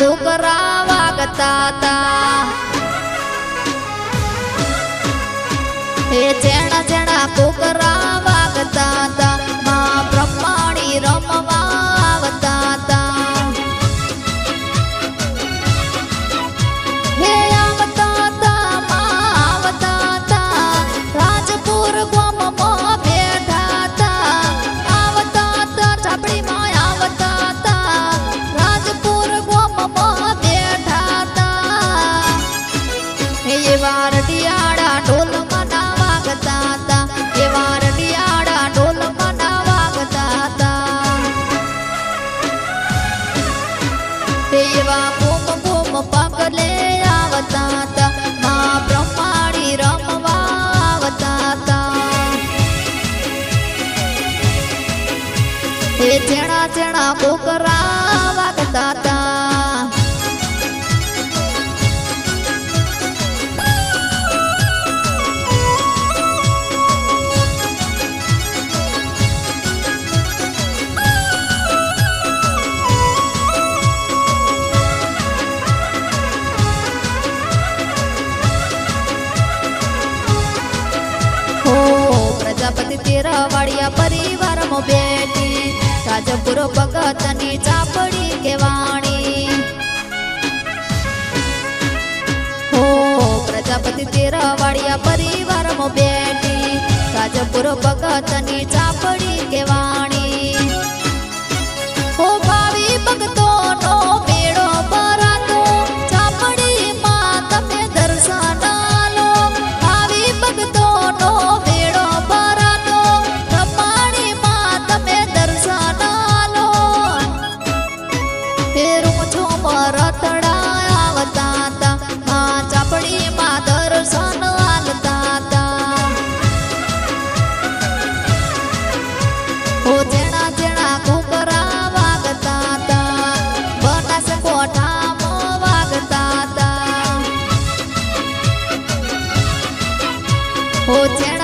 કુકરા વાગતા તા હે જેણા જેણા કુકરા વાગતા તા માં બ્રહ્માણી રમવા આવતા તા હે આવતા તા માં આવતા તા રાજપુર ગોમમાં બેઠા તા આવતા તા ચાપડીમાં આવતા તા રાજપુર ગોમમાં બેઠા તા હે એવા રડિયાળા ઢોલ મના વાગતા તા એવા રડિયાળા ઢોલ મના વાગતા તા એવા બૂમ બૂમ પગલે આવતા તા માં બ્રહ્માણી રમવા આવતા તા હે જેણા જેણા કુકરા વાગતા તા પ્રજાપતિ તેરવાડિયા પરિવારમાં બેઠી રાજપુર ભગતની ચાપડી કેવાણી હો પ્રજાપતિ તેરવાડિયા પરિવારમાં બેઠી રાજપુર ભગતની ચાપડી કેવાણી હો ભાવિ ભક્તોનો મેળો ભરાતો ચાપડીમાં તમે દર્શન લો ભાવિ ભક્તોનો મેળો ભરાતો બ્રહ્માણીમાં તમે દર્શન લો ફેરું ઝુમર રતડા આવતા તા માં ચાપડીમાં દર્શન આલતા તા હો જેણા જેણા કુકરા વાગતા તા બનાસકોઠામાં વાગતા તા હો જેણા